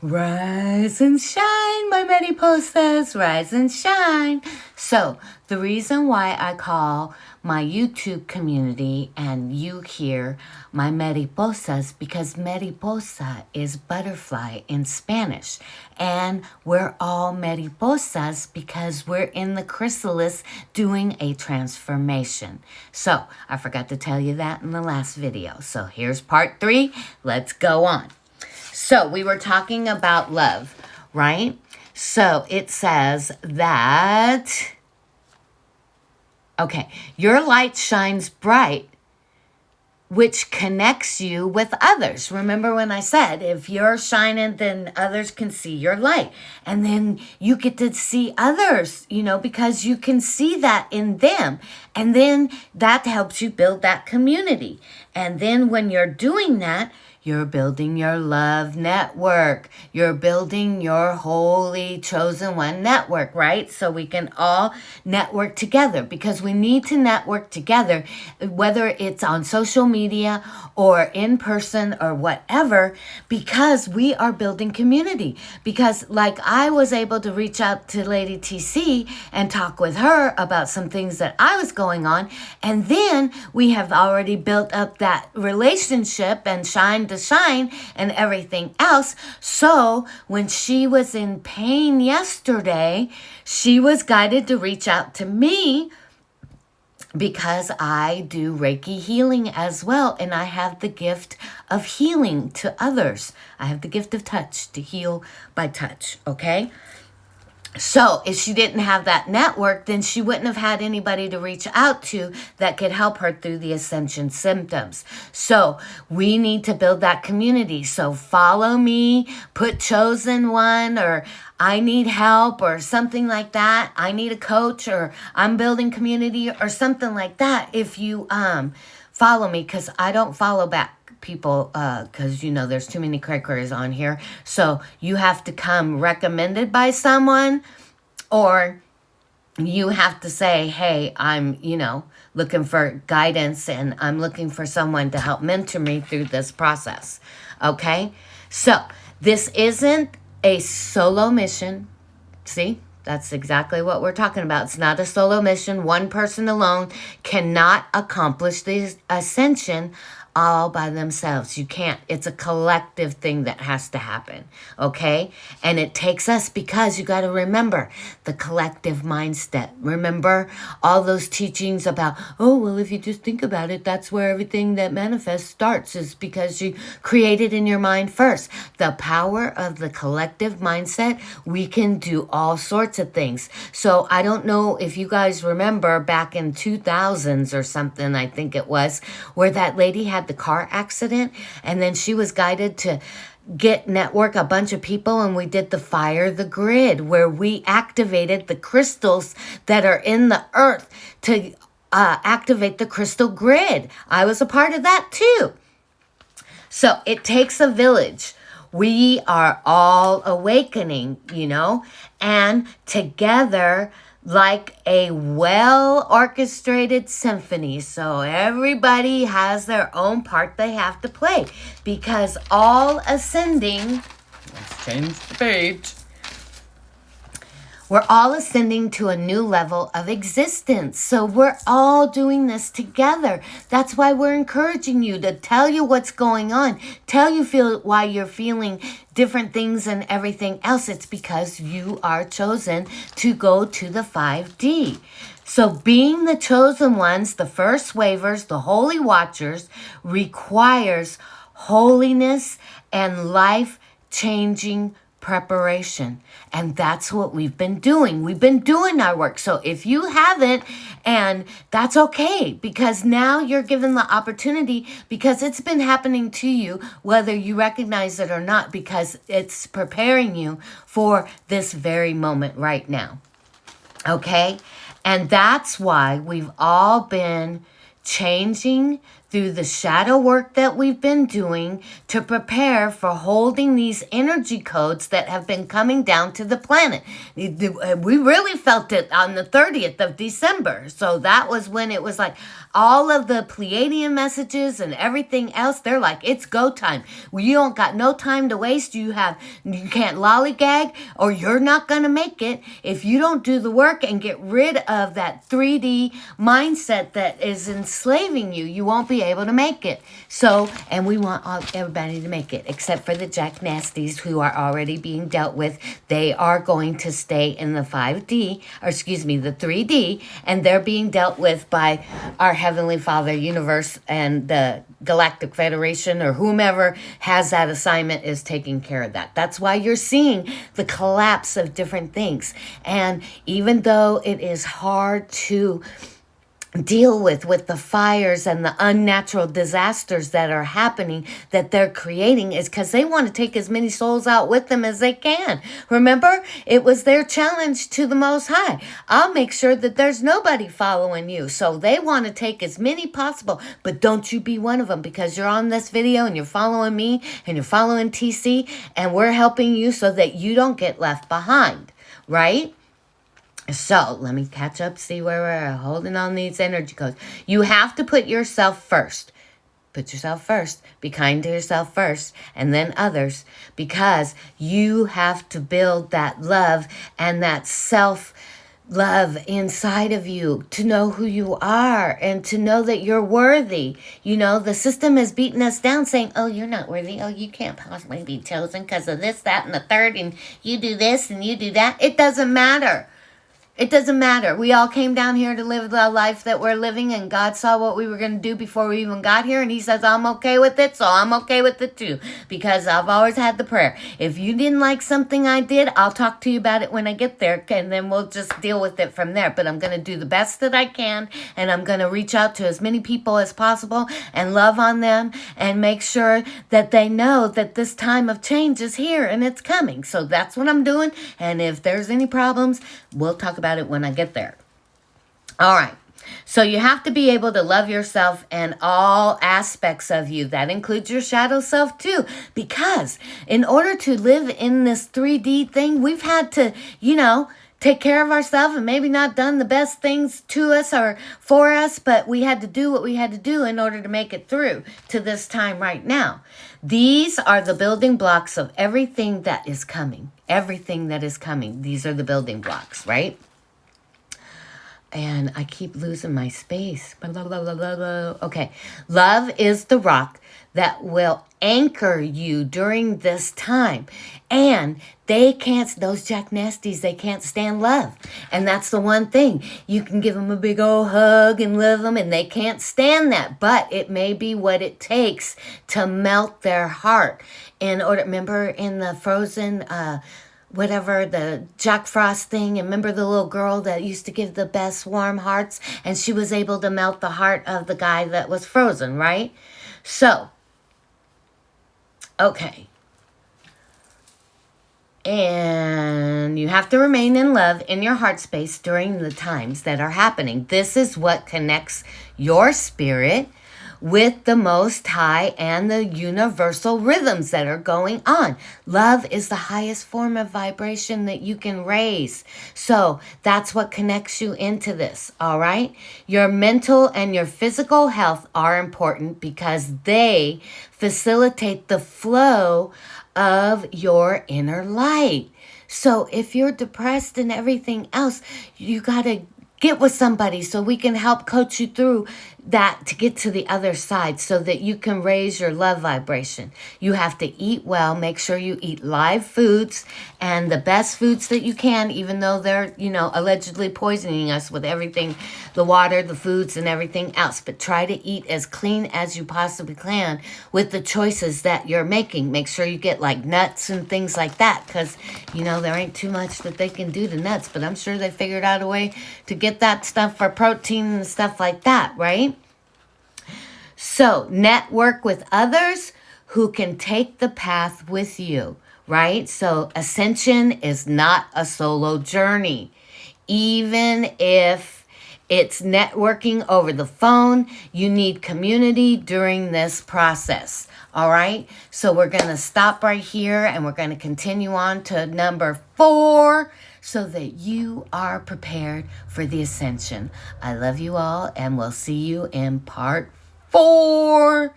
Rise and shine, my mariposas, rise and shine. So, the reason why I call my YouTube community and you here my mariposas, because mariposa is butterfly in Spanish. And we're all mariposas because we're in the chrysalis doing a transformation. So, I forgot to tell you that in the last video. So, here's part 3. Let's go on. So we were talking about love, right? So it says that, okay, your light shines bright, which connects you with others. Remember when I said, if you're shining, then others can see your light. And then you get to see others, because you can see that in them. And then that helps you build that community. And then when you're doing that, you're building your love network. You're building your holy chosen one network, right? So we can all network together, because we need to network together, whether it's on social media or in person or whatever, because we are building community. Because like I was able to reach out to Lady TC and talk with her about some things that I was going on. And then we have already built up that relationship and shine to shine and everything else. So when she was in pain yesterday, she was guided to reach out to me, because I do Reiki healing as well, and I have the gift of healing to others. I have the gift of touch, to heal by touch, okay? So if she didn't have that network, then she wouldn't have had anybody to reach out to that could help her through the ascension symptoms. So we need to build that community. So follow me, put chosen one, or I need help, or something like that. I need a coach, or I'm building community, or something like that. If you follow me, because I don't follow back people, because there's too many crackers on here. So you have to come recommended by someone, or you have to say, hey, I'm looking for guidance, and I'm looking for someone to help mentor me through this process. Okay, so this isn't a solo mission. See, that's exactly what we're talking about. It's not a solo mission. One person alone cannot accomplish the ascension all by themselves. You can't. It's a collective thing that has to happen, okay? And it takes us, because you got to remember the collective mindset. Remember all those teachings about, if you just think about it, that's where everything that manifests starts, is because you create it in your mind first. The power of the collective mindset, we can do all sorts of things. So I don't know if you guys remember back in 2000s or something, I think it was, where that lady had the car accident, and then she was guided to network a bunch of people, and we did the fire the grid, where we activated the crystals that are in the earth to activate the crystal grid. I was a part of that too. So it takes a village. We are all awakening, and together, like a well-orchestrated symphony. So everybody has their own part they have to play, because all ascending, let's change the page. We're all ascending to a new level of existence. So we're all doing this together. That's why we're encouraging you to tell you what's going on. Tell you why you're feeling different things and everything else. It's because you are chosen to go to the 5D. So being the chosen ones, the first wavers, the holy watchers, requires holiness and life-changing preparation. And that's what we've been doing. We've been doing our work. So if you haven't, and that's okay, because now you're given the opportunity, because it's been happening to you, whether you recognize it or not, because it's preparing you for this very moment right now. Okay? And that's why we've all been changing through the shadow work that we've been doing to prepare for holding these energy codes that have been coming down to the planet. We really felt it on the 30th of December. So that was when it was like all of the Pleiadian messages and everything else. They're like, it's go time. You don't got no time to waste. You can't lollygag, or you're not going to make it if you don't do the work and get rid of that 3D mindset that is enslaving you. You won't be able to make it. So, and we want everybody to make it, except for the Jack Nasties who are already being dealt with. They are going to stay in the 5D, or excuse me, the 3D, and they're being dealt with by our Heavenly Father, universe, and the Galactic Federation, or whomever has that assignment is taking care of that. That's why you're seeing the collapse of different things. And even though it is hard to deal with the fires and the unnatural disasters that are happening, that they're creating, is because they want to take as many souls out with them as they can. Remember, it was their challenge to the Most High. I'll make sure that there's nobody following you. So they want to take as many possible, but don't you be one of them, because you're on this video and you're following me and you're following TC, and we're helping you so that you don't get left behind, right? So let me catch up, see where we're holding on these energy codes. You have to put yourself first. Put yourself first. Be kind to yourself first, and then others, because you have to build that love and that self-love inside of you to know who you are and to know that you're worthy. You know, the system is beating us down saying, oh, you're not worthy. Oh, you can't possibly be chosen because of this, that, and the third, and you do this and you do that. It doesn't matter. It doesn't matter. We all came down here to live the life that we're living, and God saw what we were going to do before we even got here, and he says, I'm okay with it, so I'm okay with it too, because I've always had the prayer. If you didn't like something I did, I'll talk to you about it when I get there, and then we'll just deal with it from there. But I'm going to do the best that I can, and I'm going to reach out to as many people as possible and love on them and make sure that they know that this time of change is here and it's coming. So that's what I'm doing, and if there's any problems, we'll talk about it when I get there. All right. So you have to be able to love yourself and all aspects of you. That includes your shadow self too. Because in order to live in this 3D thing, we've had to, take care of ourselves and maybe not done the best things to us or for us, but we had to do what we had to do in order to make it through to this time right now. These are the building blocks of everything that is coming. Everything that is coming. These are the building blocks, right? And I keep losing my space. Okay. Love is the rock that will anchor you during this time. And those Jack Nasties, they can't stand love. And that's the one thing. You can give them a big old hug and love them, and they can't stand that. But it may be what it takes to melt their heart. Remember in the Frozen, the Jack Frost thing, and remember the little girl that used to give the best warm hearts, and she was able to melt the heart of the guy that was frozen, right? So, okay. And you have to remain in love in your heart space during the times that are happening. This is what connects your spirit with the Most High and the universal rhythms that are going on. Love is the highest form of vibration that you can raise. So that's what connects you into this, all right? Your mental and your physical health are important because they facilitate the flow of your inner light. So if you're depressed and everything else, you got to get with somebody so we can help coach you through that to get to the other side so that you can raise your love vibration. You have to eat well. Make sure you eat live foods and the best foods that you can, even though they're, allegedly poisoning us with everything, the water, the foods, and everything else. But try to eat as clean as you possibly can with the choices that you're making. Make sure you get like nuts and things like that because, there ain't too much that they can do to nuts, but I'm sure they figured out a way to get that stuff for protein and stuff like that, right? So, network with others who can take the path with you, right? So, ascension is not a solo journey. Even if It's networking over the phone. You need community during this process. All right. So we're going to stop right here and we're going to continue on to number 4 so that you are prepared for the ascension. I love you all and we'll see you in part 4.